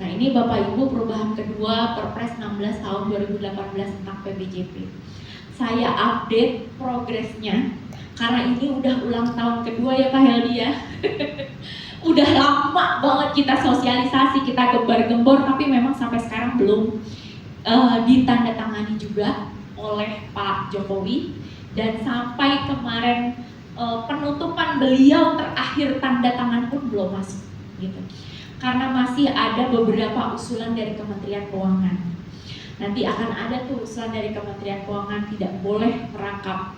Nah ini Bapak Ibu perubahan kedua Perpres 16 tahun 2018 tentang PBJP. Saya update progresnya karena ini udah ulang tahun kedua ya Pak Heldi ya. Udah lama banget kita sosialisasi, kita gembar-gembor, tapi memang sampai sekarang belum ditandatangani juga oleh Pak Jokowi. Dan sampai kemarin penutupan beliau terakhir tanda tangan pun belum masuk gitu. Karena masih ada beberapa usulan dari Kementerian Keuangan. Nanti akan ada tuh usulan dari Kementerian Keuangan tidak boleh merangkap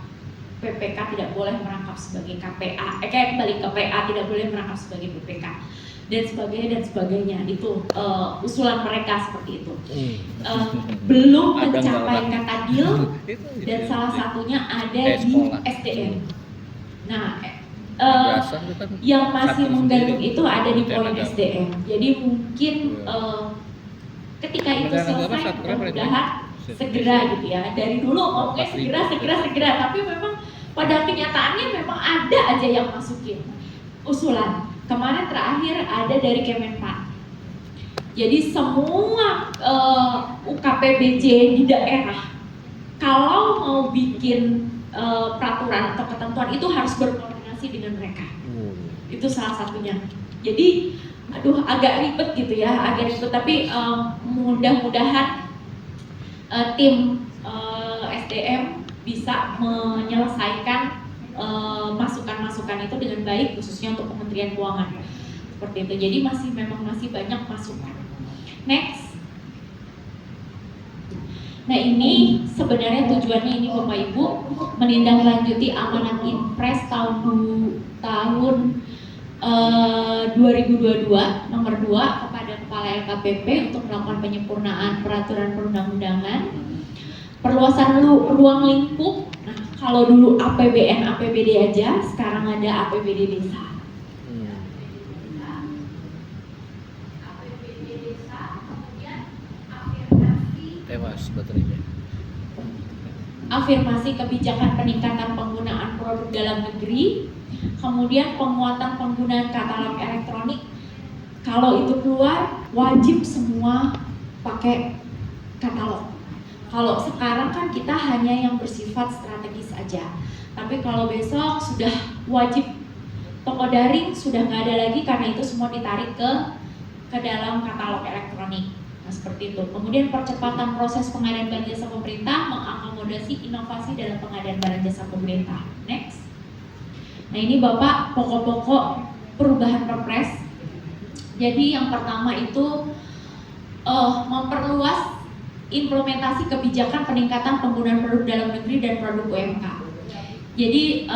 PPK, tidak boleh merangkap sebagai KPA, kembali KPA tidak boleh merangkap sebagai PPK dan sebagainya. Itu usulan mereka seperti itu. Belum mencapai kata deal dan salah satunya ada di SDM. Nah, yang masih menggantung itu ada di poin SDM. Jadi mungkin ketika itu selesai, mudah-mudahan segera gitu ya. Dari dulu ngomongnya segera, tapi memang pada kenyataannya memang ada aja yang masukin usulan. Kemarin terakhir ada dari Kemenpan. Jadi semua UKPBJ di daerah kalau mau bikin peraturan atau ketentuan itu harus berkoordinasi dengan mereka. Itu salah satunya. Jadi agak ribet gitu ya, tapi mudah-mudahan tim SDM bisa menyelesaikan masukan-masukan itu dengan baik, khususnya untuk Kementerian Keuangan seperti itu. Jadi memang masih banyak masukan. Next. Nah ini sebenarnya tujuannya ini Bapak Ibu menindaklanjuti amanat Impres tahun 2022 nomor 2 kepada Kepala LKPP untuk melakukan penyempurnaan peraturan perundang-undangan, perluasan ruang lingkup. Nah kalau dulu APBN, APBD aja, sekarang ada APBD desa. Afirmasi kebijakan peningkatan penggunaan produk dalam negeri, kemudian penguatan penggunaan katalog elektronik. Kalau itu keluar wajib semua pakai katalog. Kalau sekarang kan kita hanya yang bersifat strategis aja, tapi kalau besok sudah wajib toko daring sudah nggak ada lagi karena itu semua ditarik ke dalam katalog elektronik. Nah seperti itu. Kemudian percepatan proses pengadaan barang jasa pemerintah, mengakomodasi inovasi dalam pengadaan barang jasa pemerintah. Next. Nah ini Bapak pokok-pokok perubahan Perpres. Jadi yang pertama itu memperluas implementasi kebijakan peningkatan penggunaan produk dalam negeri dan produk UMK. Jadi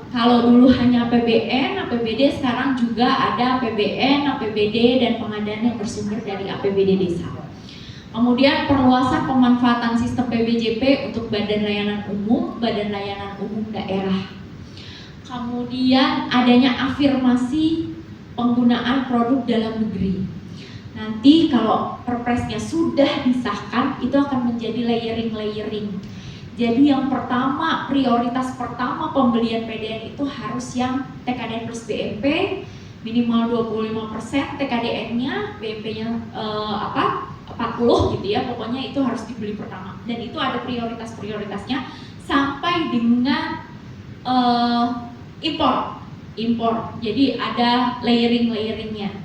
kalau dulu hanya APBN, APBD, sekarang juga ada APBN, APBD, dan pengadaan yang bersumber dari APBD desa. Kemudian perluasan pemanfaatan sistem PBJP untuk badan layanan umum daerah. Kemudian adanya afirmasi penggunaan produk dalam negeri. Nanti kalau perpresnya sudah disahkan, itu akan menjadi layering. Jadi yang pertama, prioritas pertama pembelian PDN itu harus yang TKDN plus BMP minimal 25%, TKDN-nya, BMP-nya 40 gitu ya, pokoknya itu harus dibeli pertama. Dan itu ada prioritasnya sampai dengan impor. Jadi ada layering-layering-nya.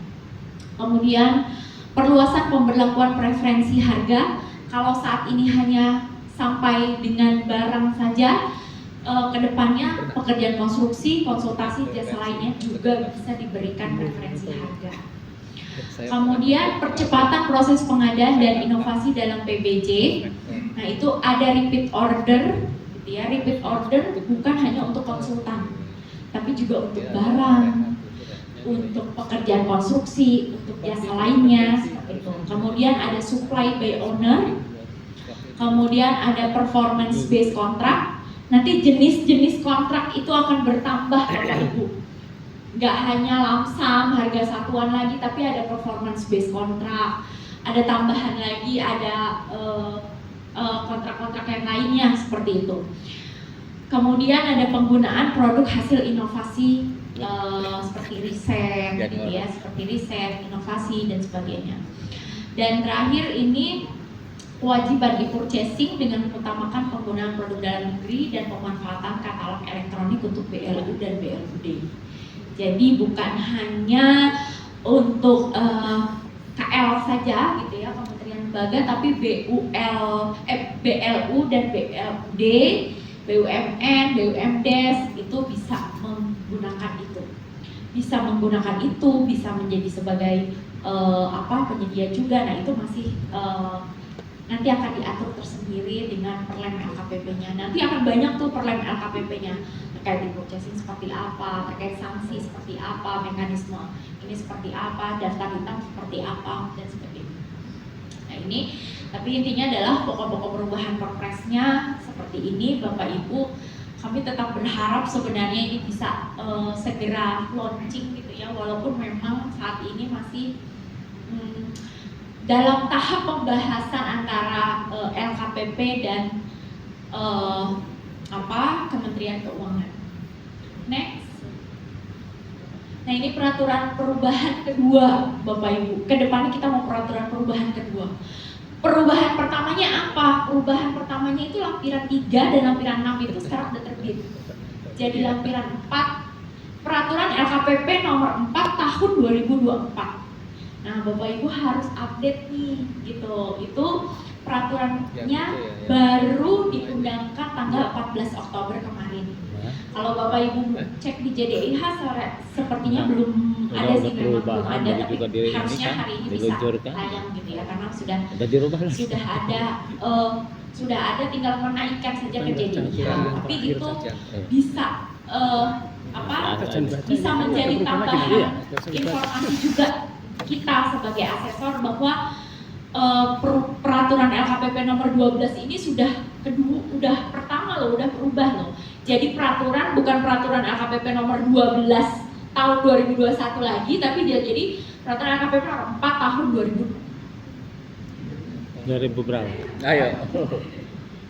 Kemudian perluasan pemberlakuan preferensi harga. Kalau saat ini hanya sampai dengan barang saja, kedepannya pekerjaan konstruksi, konsultasi, jasa lainnya juga bisa diberikan preferensi harga. Kemudian percepatan proses pengadaan dan inovasi dalam PBJ. Nah itu ada repeat order, gitu ya. Repeat order bukan hanya untuk konsultan, tapi juga untuk barang, untuk pekerjaan konstruksi, untuk jasa lainnya, seperti itu. Kemudian ada supply by owner. Kemudian ada performance based contract. Nanti jenis-jenis kontrak itu akan bertambah Bapak Ibu. Nggak hanya lamsam harga satuan lagi, tapi ada performance based contract. Ada tambahan lagi, ada kontrak-kontrak yang lainnya seperti itu. Kemudian ada penggunaan produk hasil inovasi seperti riset, gitu ya, seperti riset, inovasi dan sebagainya. Dan terakhir ini kewajiban e-purchasing dengan mengutamakan penggunaan produk dalam negeri dan pemanfaatan katalog elektronik untuk BLU dan BLUD. Jadi bukan hanya untuk KL saja gitu ya, Kementerian Lembaga, tapi BLU dan BLUD, BUMN, BUMDes itu bisa menggunakan itu, bisa menjadi sebagai penyedia juga. Nah itu masih nanti akan diatur tersendiri dengan Perlem LKPP-nya. Nanti akan banyak tuh Perlem LKPP-nya terkait e-purchasing seperti apa, terkait sanksi seperti apa, mekanisme ini seperti apa, daftar hitam seperti apa, dan sebagainya. Nah ini, tapi intinya adalah pokok-pokok perubahan Perpresnya seperti ini, Bapak Ibu. Kami tetap berharap sebenarnya ini bisa segera launching gitu ya, walaupun memang saat ini masih dalam tahap pembahasan antara LKPP dan Kementerian Keuangan. Next. Nah ini peraturan perubahan kedua, Bapak Ibu. Kedepannya kita mau peraturan perubahan kedua. Perubahan pertamanya apa? Perubahan pertamanya itu lampiran 3 dan lampiran 6 itu sekarang sudah terbit. Jadi lampiran 4 peraturan LKPP nomor 4 tahun 2024. Nah, Bapak Ibu harus update nih gitu. Itu peraturannya baru diundangkan tanggal 14 Oktober kemarin. Kalau Bapak Ibu cek di JDIH sepertinya belum ada sih, memang belum ada, tapi harusnya hari ini bisa tayang gitu ya, karena sudah ada tinggal menaikkan saja ke JDIH. Tapi itu bisa bisa menjadi tambahan informasi juga kita sebagai asesor bahwa peraturan LKPP nomor 12 ini udah pertama loh, udah berubah loh. Jadi peraturan bukan peraturan LKPP nomor 12 tahun 2021 lagi, tapi dia jadi peraturan LKPP nomor 4 tahun 2000 berapa? Ayo.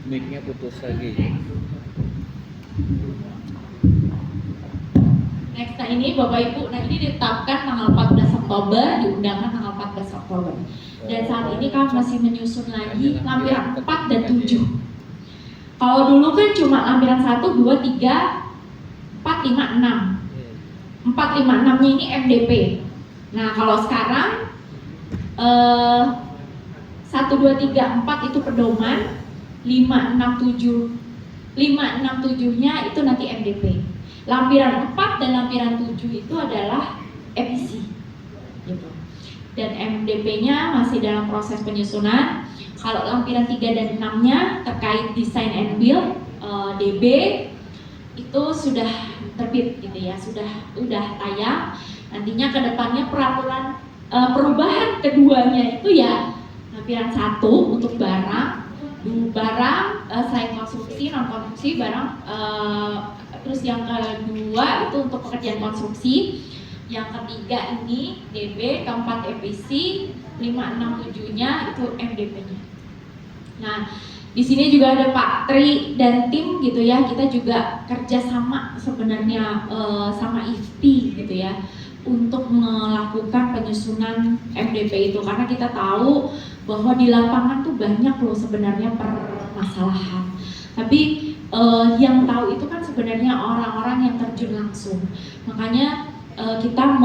Mic-nya putus lagi. Next, nah ini Bapak Ibu, nah ini ditetapkan tanggal 14 Oktober, diundangkan tanggal 14 Oktober. Dan saat ini kami masih menyusun lagi lampiran 4 dan 7. Kalau dulu kan cuma lampiran 1, 2, 3, 4, 5, 6. 4, 5, 6-nya ini MDP. Nah kalau sekarang 1, 2, 3, 4 itu pedoman, 5, 6, 7-nya itu nanti MDP. Lampiran 4 dan lampiran 7 itu adalah EPC gitu. Dan MDP-nya masih dalam proses penyusunan. Kalau lampiran 3 dan 6-nya terkait design and build DB itu sudah terbit gitu ya, sudah tayang. Nantinya ke depannya peraturan perubahan keduanya itu ya lampiran 1 untuk barang selain konsumsi, non konsumsi barang, terus yang kedua itu untuk pekerjaan konstruksi, yang ketiga ini DB, keempat EPC, 5, 6, 7-nya itu MDP-nya. Nah, di sini juga ada Pak Tri dan tim gitu ya, kita juga kerjasama sebenarnya sama IFPI gitu ya untuk melakukan penyusunan MDP itu, karena kita tahu bahwa di lapangan tuh banyak loh sebenarnya permasalahan. Tapi yang tahu itu kan sebenarnya orang-orang yang terjun langsung. Makanya kita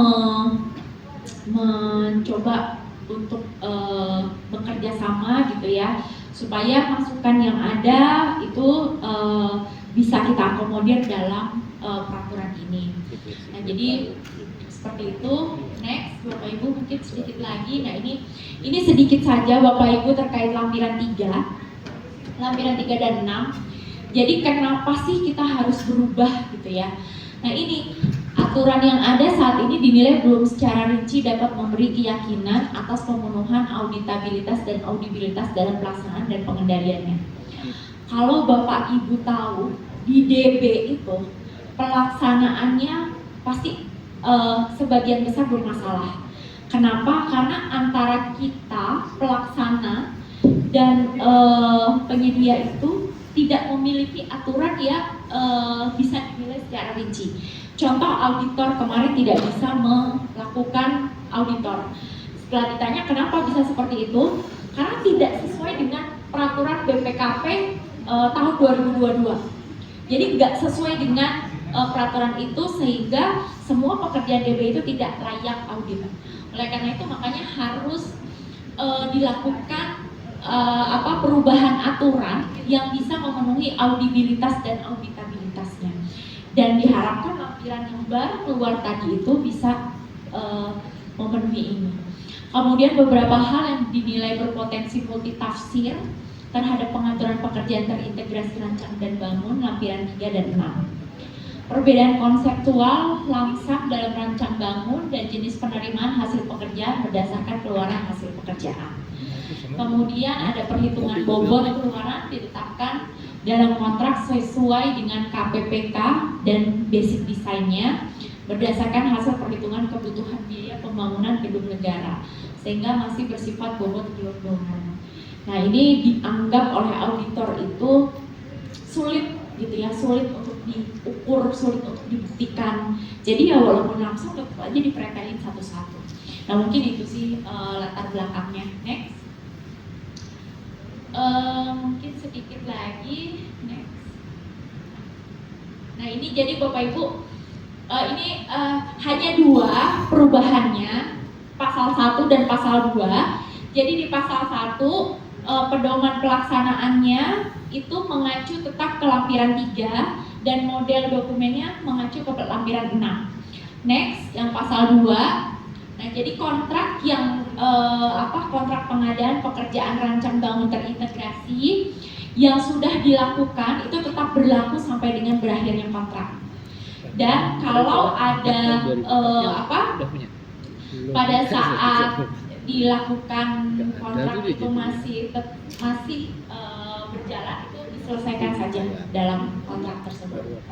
mencoba untuk bekerja sama gitu ya, supaya masukan yang ada itu bisa kita akomodir dalam peraturan ini. Nah jadi seperti itu. Next, Bapak Ibu mungkin sedikit lagi. Nah ini sedikit saja Bapak Ibu terkait lampiran 3 dan 6. Jadi kenapa sih kita harus berubah gitu ya? Nah ini aturan yang ada saat ini dinilai belum secara rinci dapat memberi keyakinan atas pemenuhan auditabilitas dan audibilitas dalam pelaksanaan dan pengendaliannya. Kalau Bapak Ibu tahu di DB itu pelaksanaannya pasti sebagian besar bermasalah. Kenapa? Karena antara kita pelaksana dan penyedia itu tidak memiliki aturan yang bisa dinilai secara rinci. Contoh auditor kemarin tidak bisa melakukan auditor. Setelah ditanya kenapa bisa seperti itu, karena tidak sesuai dengan peraturan BPKP tahun 2022. Jadi nggak sesuai dengan peraturan itu sehingga semua pekerjaan DB itu tidak layak audit. Oleh karena itu makanya harus dilakukan perubahan aturan yang bisa memenuhi audibilitas dan auditabilitasnya. Dan diharapkan lampiran yang baru keluar tadi itu bisa memenuhi ini. Kemudian beberapa hal yang dinilai berpotensi multitafsir terhadap pengaturan pekerjaan terintegrasi rancang dan bangun lampiran 3 dan 6. Perbedaan konseptual lamsam dalam rancang bangun dan jenis penerimaan hasil pekerjaan berdasarkan keluaran hasil pekerjaan. Kemudian ada perhitungan bobot keluaran ditetapkan dalam kontrak sesuai dengan KPPK dan basic desainnya berdasarkan hasil perhitungan kebutuhan biaya pembangunan gedung negara sehingga masih bersifat bobot gelondongan. Nah ini dianggap oleh auditor itu sulit gitu ya, sulit untuk diukur, sulit untuk dibuktikan. Jadi ya walaupun langsung tetap aja dipretelin satu-satu. Nah mungkin itu sih latar belakangnya. Next. Mungkin sedikit lagi. Next. Nah ini jadi Bapak Ibu, ini hanya 2 perubahannya, pasal 1 dan pasal 2. Jadi di pasal 1 pedoman pelaksanaannya itu mengacu tetap ke lampiran 3 dan model dokumennya mengacu ke lampiran 6. Next, yang pasal 2. Nah, jadi kontrak yang kontrak pengadaan pekerjaan rancang bangun terintegrasi yang sudah dilakukan itu tetap berlaku sampai dengan berakhirnya kontrak. Dan kalau ada pada saat dilakukan kontrak itu masih berjalan, itu diselesaikan saja dalam kontrak tersebut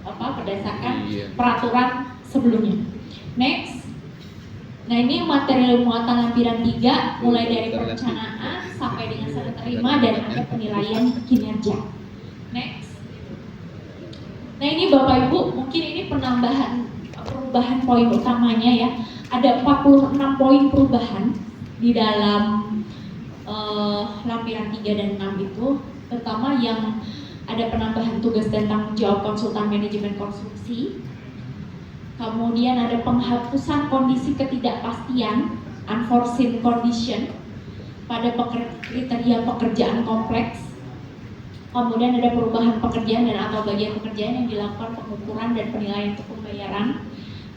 berdasarkan peraturan sebelumnya. Next. Nah ini materi muatan lampiran 3 mulai dari perencanaan sampai dengan serah terima dan ada penilaian kinerja. Next. Nah ini Bapak Ibu mungkin ini perubahan poin utamanya ya. Ada 46 poin perubahan di dalam lampiran 3 dan 6 itu, terutama yang ada penambahan tugas dan tanggung jawab konsultan manajemen konstruksi. Kemudian ada penghapusan kondisi ketidakpastian, unforeseen condition pada kriteria pekerjaan kompleks. Kemudian ada perubahan pekerjaan dan atau bagian pekerjaan yang dilakukan pengukuran dan penilaian untuk pembayaran.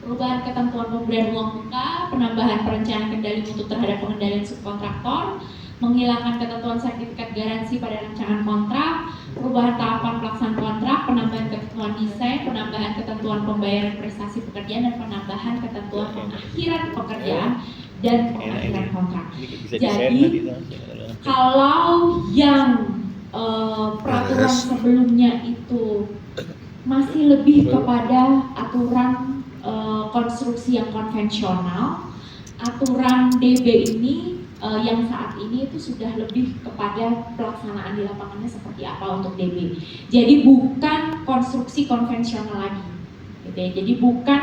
Perubahan ketentuan pemberian uang muka, penambahan perencanaan kendali mutu terhadap pengendalian subkontraktor, menghilangkan ketentuan sertifikat garansi pada rancangan kontrak, perubahan tahapan pelaksanaan kontrak, penambahan ketentuan desain, penambahan ketentuan pembayaran prestasi pekerjaan, dan penambahan ketentuan pengakhiran pekerjaan dan pengakhiran kontrak. Jadi, kalau yang peraturan sebelumnya itu masih lebih kepada aturan konstruksi yang konvensional, aturan DB ini yang saat ini itu sudah lebih kepada pelaksanaan di lapangannya seperti apa untuk DB. Jadi bukan konstruksi konvensional lagi, gitu ya. Jadi bukan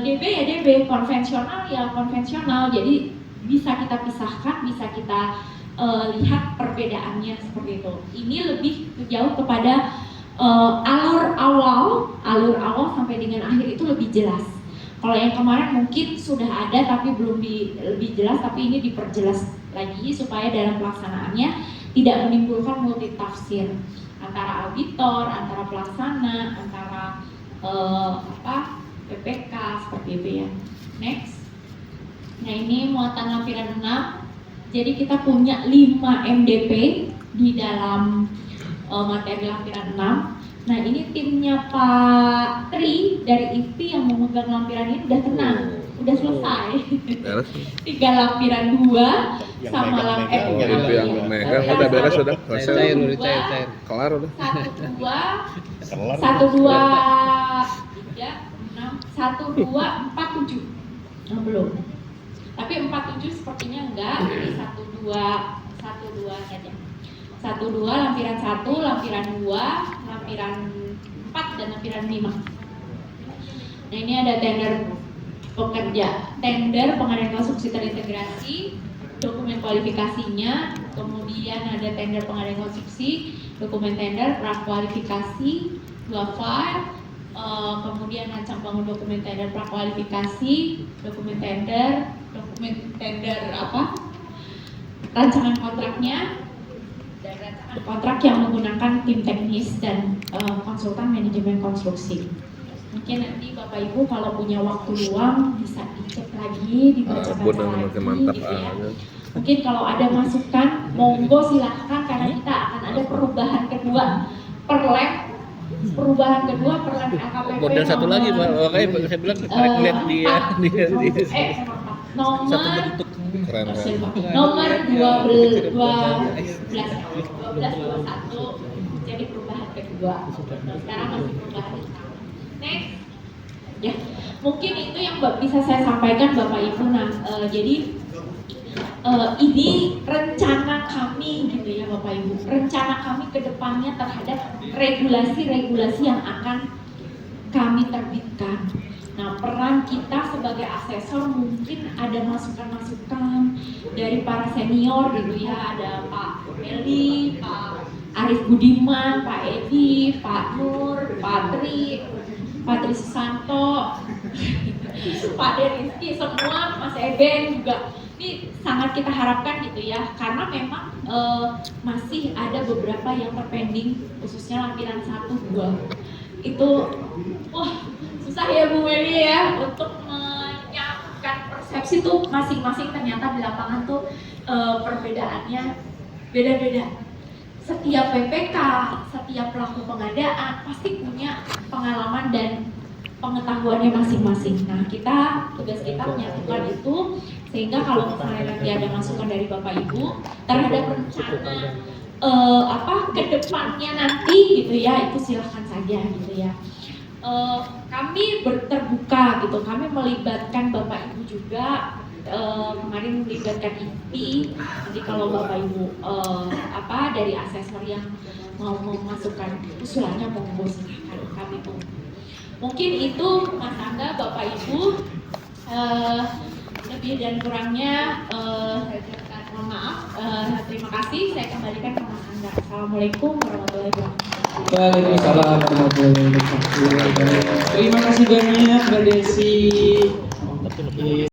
DB ya DB, konvensional ya konvensional. Jadi bisa kita pisahkan, bisa kita lihat perbedaannya seperti itu. Ini lebih jauh kepada alur awal sampai dengan akhir itu lebih jelas. Kalau yang kemarin mungkin sudah ada tapi belum lebih jelas, tapi ini diperjelas lagi supaya dalam pelaksanaannya tidak menimbulkan multitafsir antara auditor, antara pelaksana, antara PPK seperti itu ya. Next. Nah ini muatan lampiran 6. Jadi kita punya 5 MDP di dalam materi lampiran 6. Nah ini timnya Pak Tri dari IPI yang memegang lampiran ini udah tenang, udah selesai. 3 lampiran 2 sama lampiran yang memegang udah beres, udah Cair. kelar udah. 1 2 3 6 1 2 4 7 belum. Tapi 47 sepertinya enggak, jadi 1 2 saja. 1 2 lampiran 1, lampiran 2, lampiran 4 dan lampiran 5. Nah ini ada tender pengadaan konstruksi terintegrasi, dokumen kualifikasinya, kemudian ada tender pengadaan konstruksi, dokumen tender, prakualifikasi, 2 file, kemudian rancang bangun dokumen tender prakualifikasi, dokumen tender rancangan kontraknya, dan rancangan kontrak yang menggunakan tim teknis dan konsultan manajemen konstruksi. Mungkin nanti Bapak Ibu kalau punya waktu luang bisa dicek lagi, dibaca-baca lagi mantap gitu ya. aja. Mungkin kalau ada masukan, monggo silahkan karena kita akan ada perubahan kedua per lab LKPP. Model satu lagi, Pak. Makanya saya bilang lihat dia nomor satu bentuk. Keren. nomor 12 jadi perubahan kedua. Sekarang masih perubahan pertama. Next. Ya, mungkin itu yang bisa saya sampaikan Bapak Ibu. Nah, jadi ini rencana kami gitu ya Bapak Ibu. Rencana kami ke depannya terhadap regulasi-regulasi yang akan kami terbitkan. Nah, peran kita sebagai asesor mungkin ada masukan-masukan dari para senior gitu ya. Ada Pak Meli, Pak Arif Budiman, Pak Edi, Pak Nur, Pak Tri Susanto, Pak Rizky, semua, Mas Eben juga. Ini sangat kita harapkan gitu ya, karena memang masih ada beberapa yang terpending, khususnya lampiran 1, 2. Itu, susah ya Bu Meli ya, untuk menyampaikan persepsi tuh masing-masing ternyata di lapangan tuh perbedaannya beda-beda. Setiap PPK, setiap pelaku pengadaan pasti punya pengalaman dan pengetahuannya masing-masing. Nah, tugas kita menyatukan itu sehingga kalau misalnya nanti ada masukan dari Bapak Ibu terhadap rencana ke depannya nanti gitu ya, itu silahkan saja gitu ya. Kami terbuka gitu, kami melibatkan Bapak Ibu juga. Kemarin melibatkan IPI, nanti kalau Bapak Ibu dari asesor yang mau memasukkan usulannya monggo silahkan, kami mungkin itu Mas Angga, Bapak Ibu, lebih dan kurangnya mohon maaf. Terima kasih, saya kembalikan ke Mas Angga. Assalamualaikum warahmatullahi wabarakatuh. Waalaikumsalam warahmatullahi wabarakatuh. Terima kasih banyak Mbak Desi.